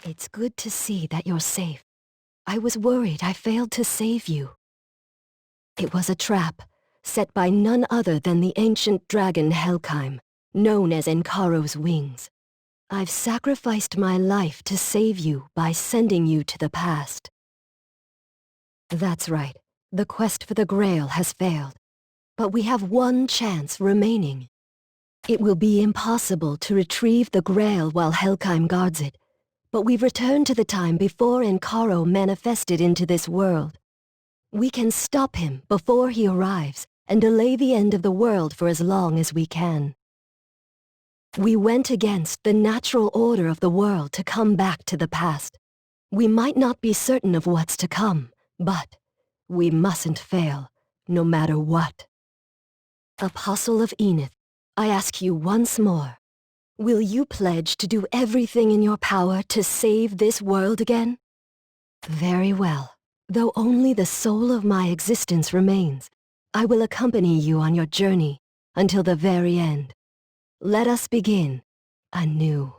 It's good to see that you're safe. I was worried I failed to save you. It was a trap, set by none other than the ancient dragon Helkheim, known as Enkaro's Wings. I've sacrificed my life to save you by sending you to the past. That's right, the quest for the Grail has failed. But we have one chance remaining. It will be impossible to retrieve the Grail while Helkheim guards it, but we've returned to the time before Enkaro manifested into this world. We can stop him before he arrives and delay the end of the world for as long as we can. We went against the natural order of the world to come back to the past. We might not be certain of what's to come, but we mustn't fail, no matter what. Apostle of Enith, I ask you once more, will you pledge to do everything in your power to save this world again? Very well. Though only the soul of my existence remains, I will accompany you on your journey until the very end. Let us begin anew.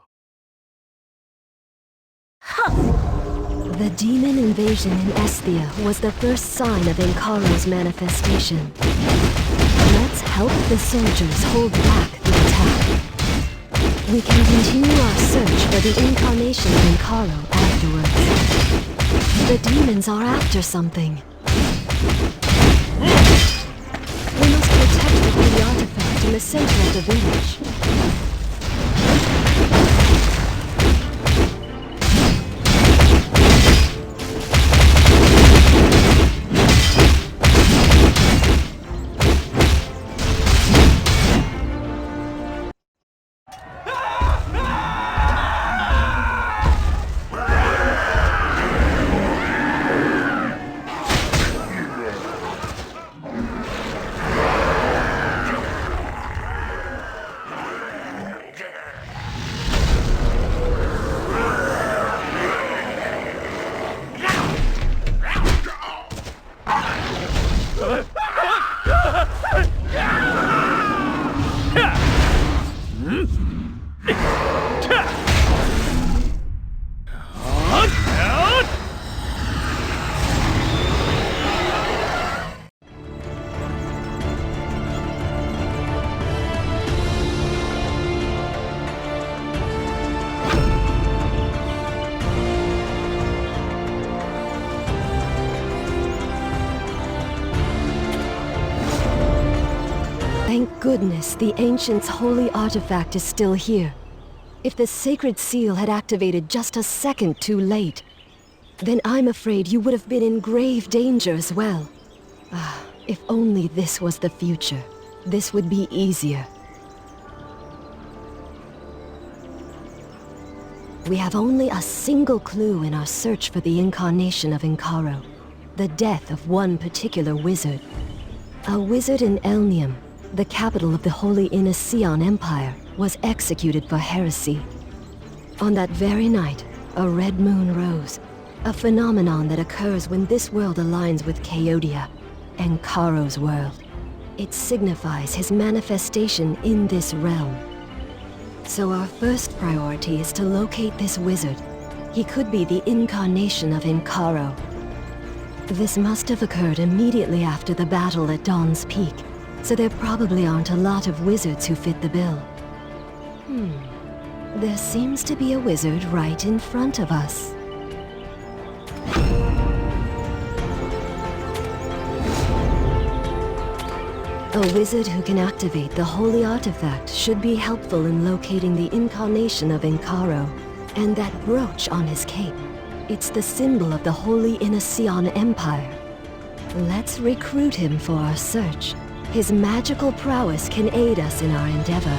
The demon invasion in Esthia was the first sign of Enkaro's manifestation. Let's help the soldiers hold back the attack. We can continue our search for the incarnation of Enkaro afterwards. The demons are after something. We must protect the holy artifact in the center of the village. Thank goodness the Ancient's holy artifact is still here. If the sacred seal had activated just a second too late, then I'm afraid you would have been in grave danger as well. If only this was the future, this would be easier. We have only a single clue in our search for the incarnation of Enkaro, the death of one particular wizard. A wizard in Elnium, the capital of the Holy Inacion Empire, was executed for heresy. On that very night, a red moon rose, a phenomenon that occurs when this world aligns with Chaodia, Enkaro's world. It signifies his manifestation in this realm. So our first priority is to locate this wizard. He could be the incarnation of Enkaro. This must have occurred immediately after the battle at Dawn's Peak, so there probably aren't a lot of wizards who fit the bill. There seems to be a wizard right in front of us. A wizard who can activate the holy artifact should be helpful in locating the incarnation of Enkaro. And that brooch on his cape, it's the symbol of the Holy Inacion Empire. Let's recruit him for our search. His magical prowess can aid us in our endeavor.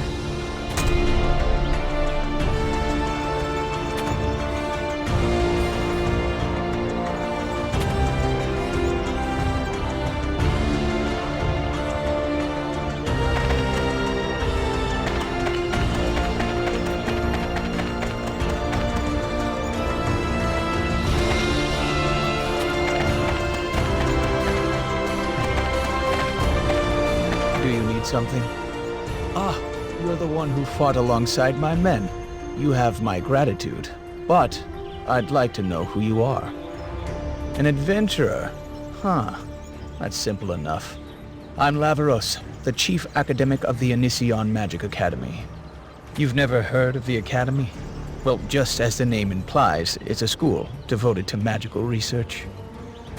Something? You're the one who fought alongside my men. You have my gratitude. But I'd like to know who you are. An adventurer? Huh. That's simple enough. I'm Lavaros, the chief academic of the Onision Magic Academy. You've never heard of the Academy? Well, just as the name implies, it's a school devoted to magical research.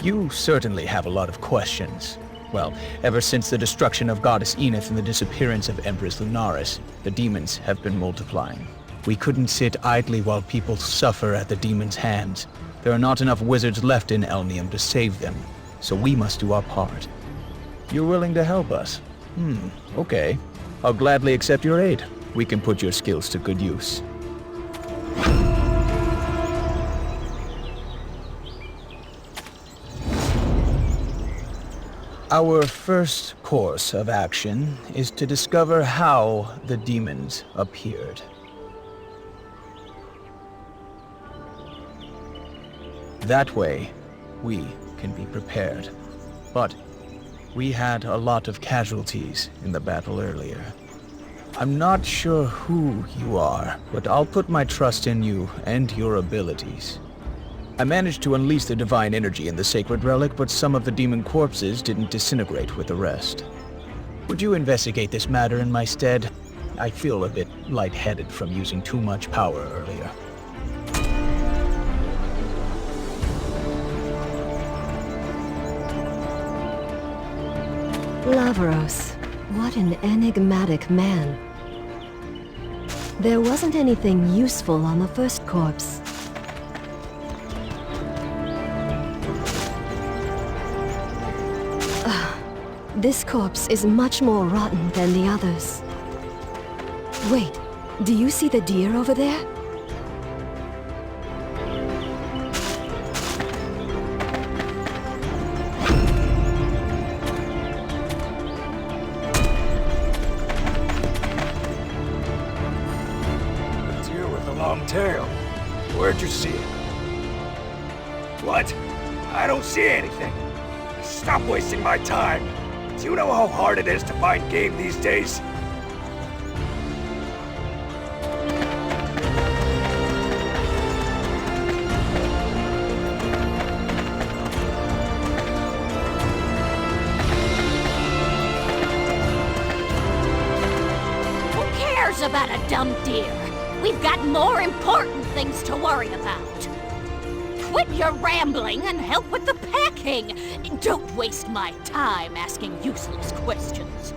You certainly have a lot of questions. Well, ever since the destruction of Goddess Enith and the disappearance of Empress Lunaris, the demons have been multiplying. We couldn't sit idly while people suffer at the demons' hands. There are not enough wizards left in Elnium to save them, so we must do our part. You're willing to help us? Okay. I'll gladly accept your aid. We can put your skills to good use. Our first course of action is to discover how the demons appeared. That way, we can be prepared. But we had a lot of casualties in the battle earlier. I'm not sure who you are, but I'll put my trust in you and your abilities. I managed to unleash the divine energy in the sacred relic, but some of the demon corpses didn't disintegrate with the rest. Would you investigate this matter in my stead? I feel a bit lightheaded from using too much power earlier. Lavaros, what an enigmatic man. There wasn't anything useful on the first corpse. This corpse is much more rotten than the others. Wait, do you see the deer over there? A deer with a long tail. Where'd you see it? What? I don't see anything. Stop wasting my time. Do you know how hard it is to find game these days? Who cares about a dumb deer? We've got more important things to worry about. Quit your rambling and help with the packing! Don't waste my time asking useless questions.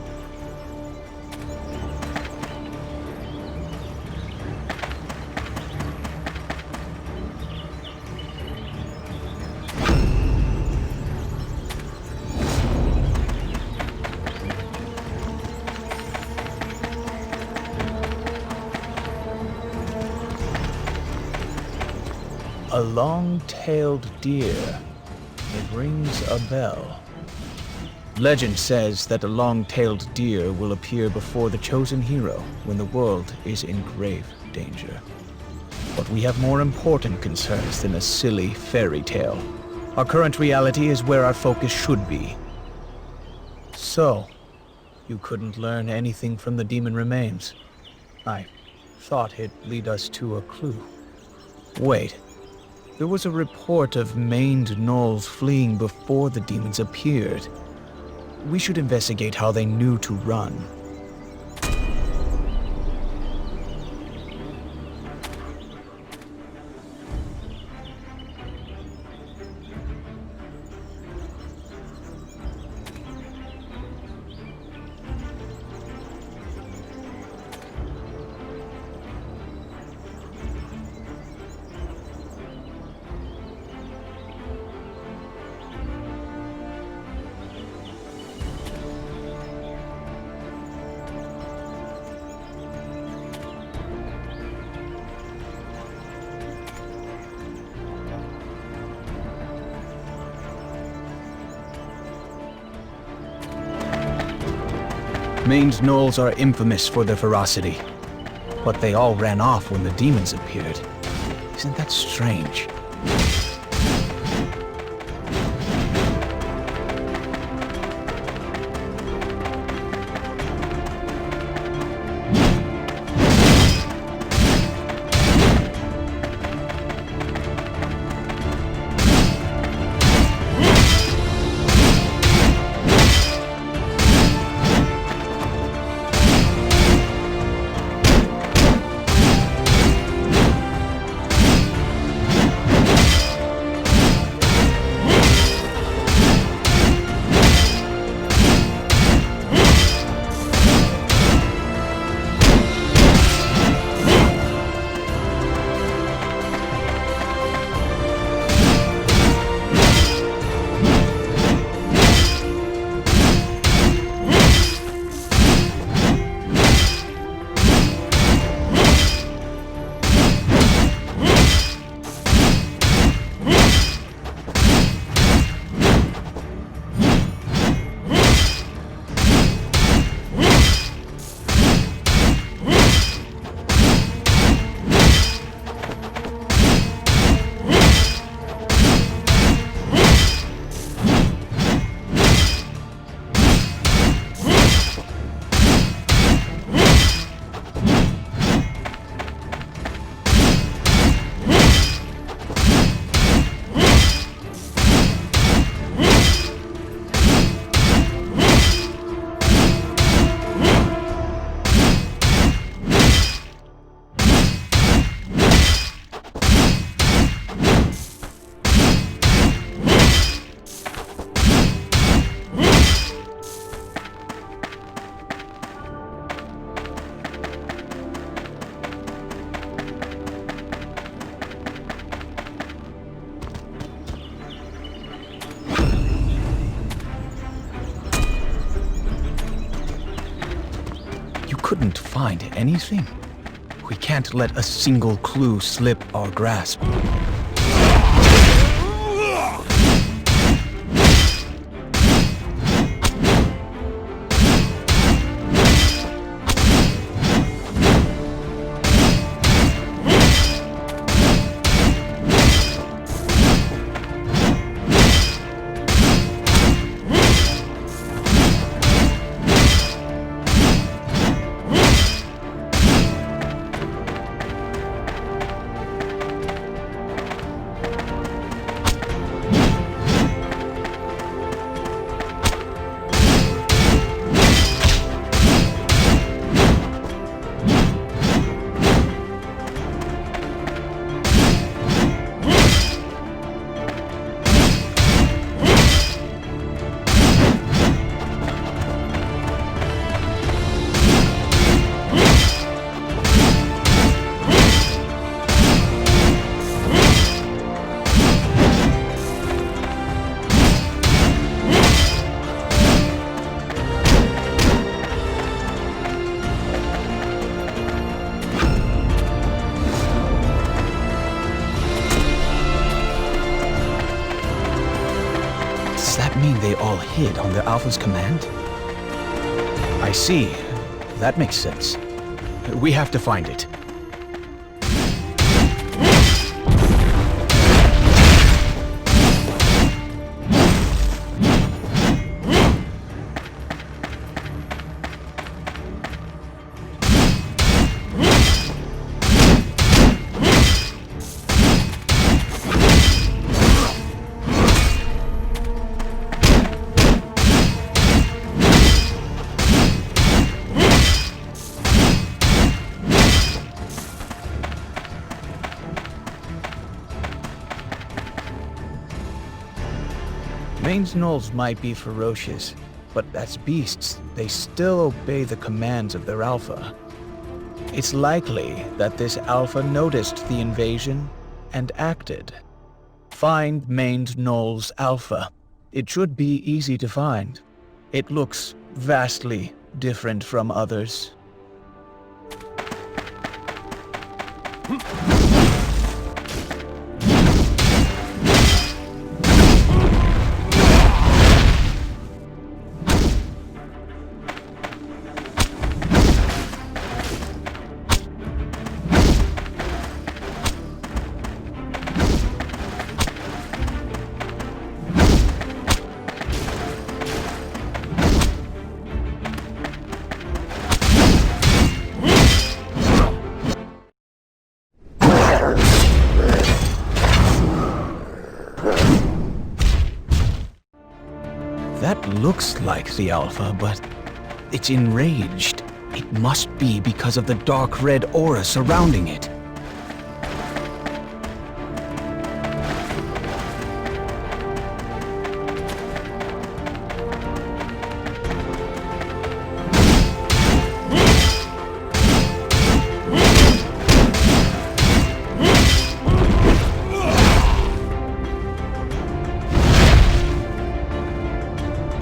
A long-tailed deer. It rings a bell. Legend says that a long-tailed deer will appear before the chosen hero when the world is in grave danger. But we have more important concerns than a silly fairy tale. Our current reality is where our focus should be. So, you couldn't learn anything from the demon remains. I thought it'd lead us to a clue. Wait. There was a report of maned gnolls fleeing before the demons appeared. We should investigate how they knew to run. Maned gnolls are infamous for their ferocity, but they all ran off when the demons appeared. Isn't that strange? couldn't find anything. We can't let a single clue slip our grasp. Does that mean they all hid on the Alpha's command? I see. That makes sense. We have to find it. Maine's gnolls might be ferocious, but as beasts, they still obey the commands of their alpha. It's likely that this alpha noticed the invasion and acted. Find Maine's gnolls alpha. It should be easy to find. It looks vastly different from others. That looks like the Alpha, but it's enraged. It must be because of the dark red aura surrounding it.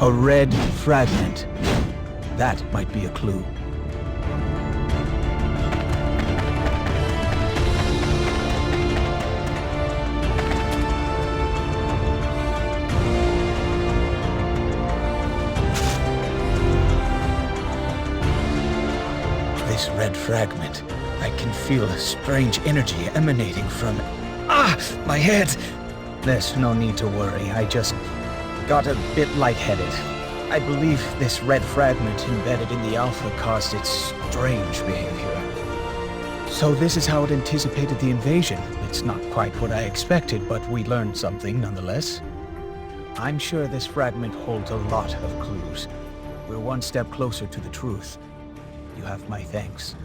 A red fragment. That might be a clue. This red fragment. I can feel a strange energy emanating from it. Ah! My head! There's no need to worry. I just got a bit lightheaded. I believe this red fragment embedded in the Alpha caused its strange behavior. So this is how it anticipated the invasion. It's not quite what I expected, but we learned something nonetheless. I'm sure this fragment holds a lot of clues. We're one step closer to the truth. You have my thanks.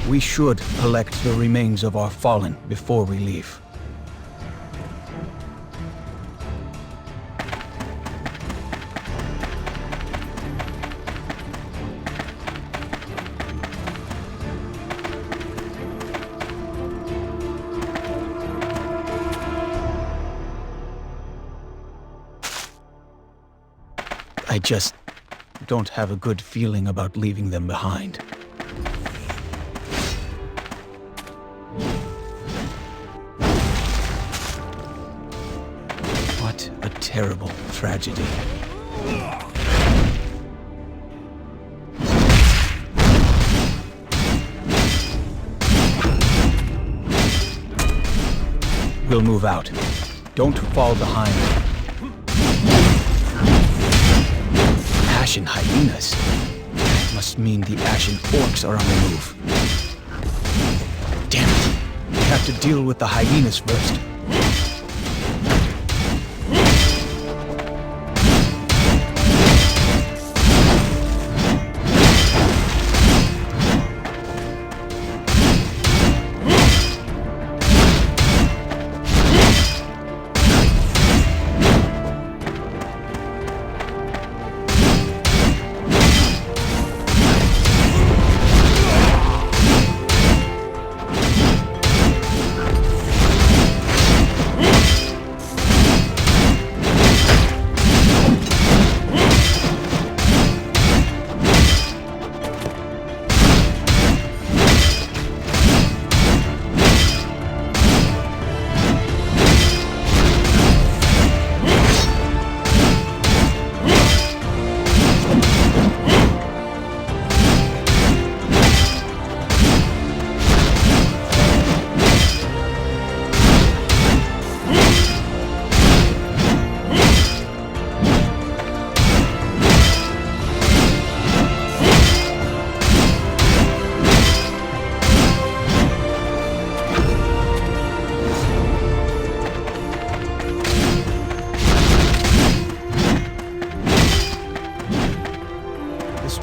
We should collect the remains of our fallen before we leave. I just don't have a good feeling about leaving them behind. What a terrible tragedy. We'll move out. Don't fall behind. Ashen hyenas? That must mean the ashen orcs are on the move. Damn it! We have to deal with the hyenas first.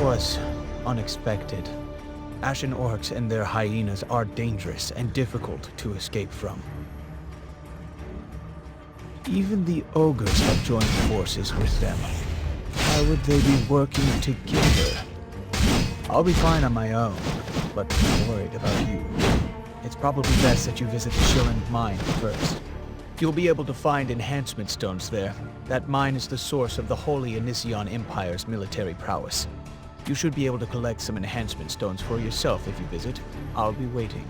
Was unexpected. Ashen orcs and their hyenas are dangerous and difficult to escape from. Even the ogres have joined forces with them. Why would they be working together? I'll be fine on my own, but I'm worried about you. It's probably best that you visit the Shilland mine first. You'll be able to find enhancement stones there. That mine is the source of the Holy Inision Empire's military prowess. You should be able to collect some enhancement stones for yourself if you visit. I'll be waiting.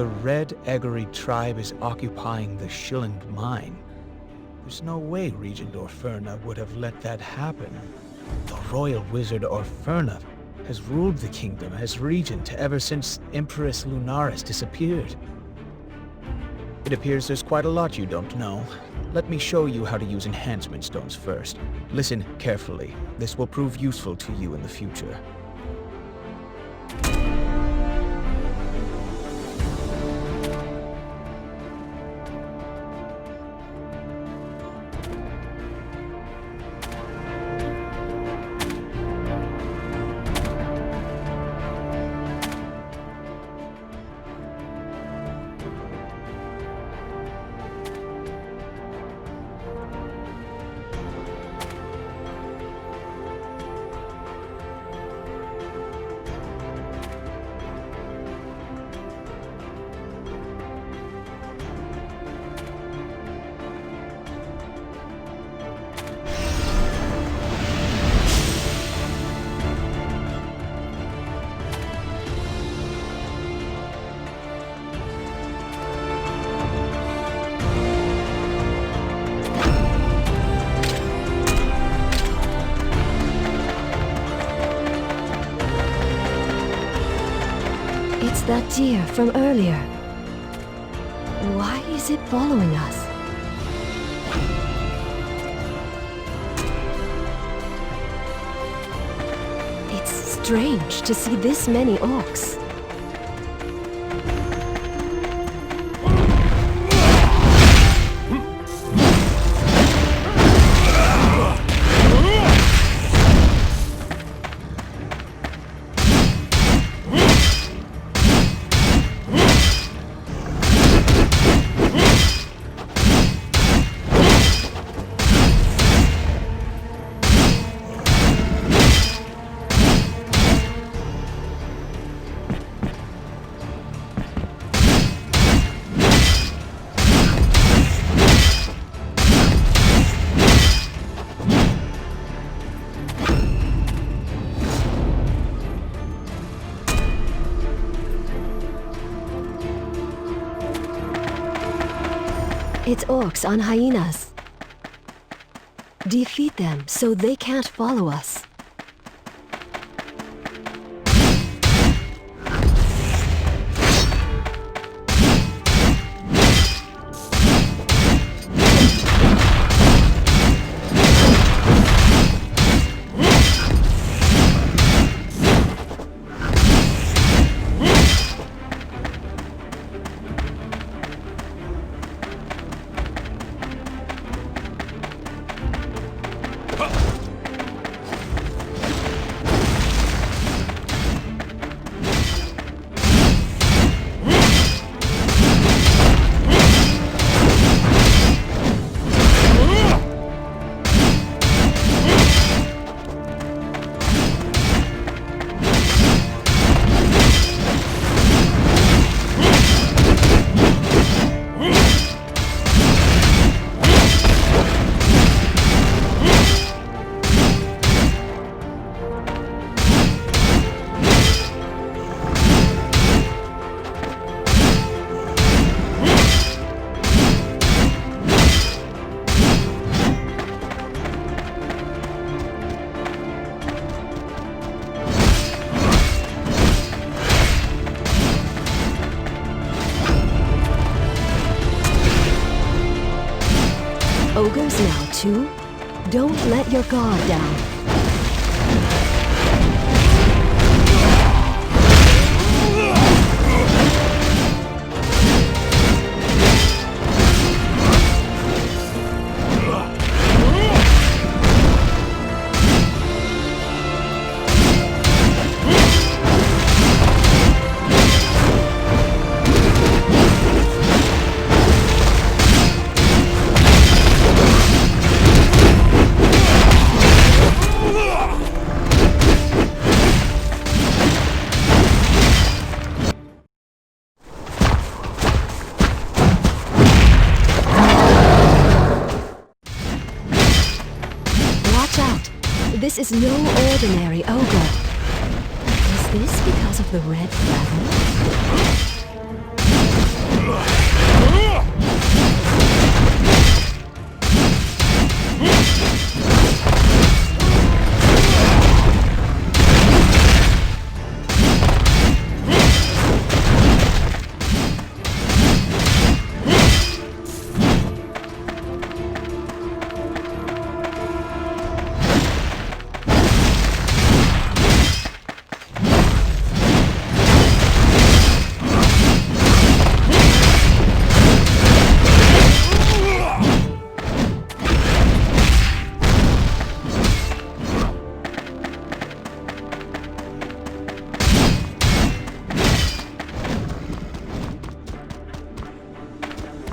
The Red Eggery tribe is occupying the Schilland mine. There's no way Regent Orferna would have let that happen. The royal wizard Orferna has ruled the kingdom as regent ever since Empress Lunaris disappeared. It appears there's quite a lot you don't know. Let me show you how to use enhancement stones first. Listen carefully. This will prove useful to you in the future. It's that deer from earlier. Why is it following us? It's strange to see this many orcs. It's orcs on hyenas. Defeat them so they can't follow us. Ogres now, too? Don't let your guard down. This is no ordinary ogre. Is this because of the red fragment?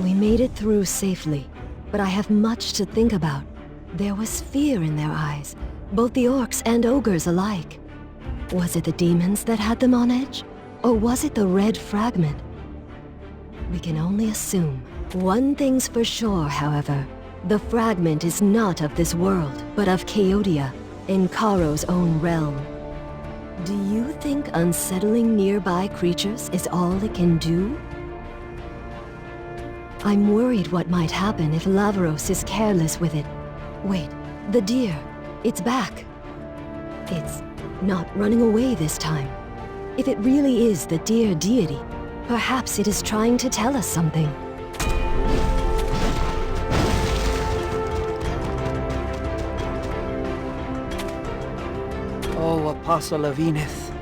We made it through safely, but I have much to think about. There was fear in their eyes, both the orcs and ogres alike. Was it the demons that had them on edge? Or was it the red fragment? We can only assume. One thing's for sure, however. The fragment is not of this world, but of Chaotia, in Karo's own realm. Do you think unsettling nearby creatures is all it can do? I'm worried what might happen if Lavaros is careless with it. Wait, the deer. It's back. It's not running away this time. If it really is the deer deity, perhaps it is trying to tell us something. O Apostle of Enith,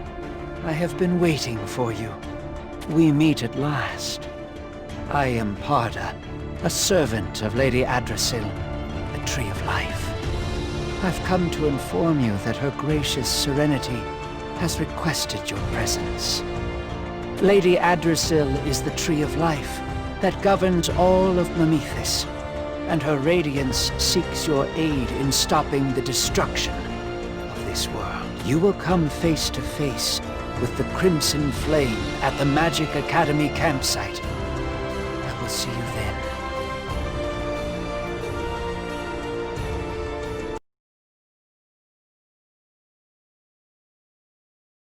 I have been waiting for you. We meet at last. I am Parda, a servant of Lady Adrasil, the Tree of Life. I've come to inform you that her gracious serenity has requested your presence. Lady Adrasil is the Tree of Life that governs all of Mamethis, and her radiance seeks your aid in stopping the destruction of this world. You will come face to face with the Crimson Flame at the Magic Academy campsite. I will see you then.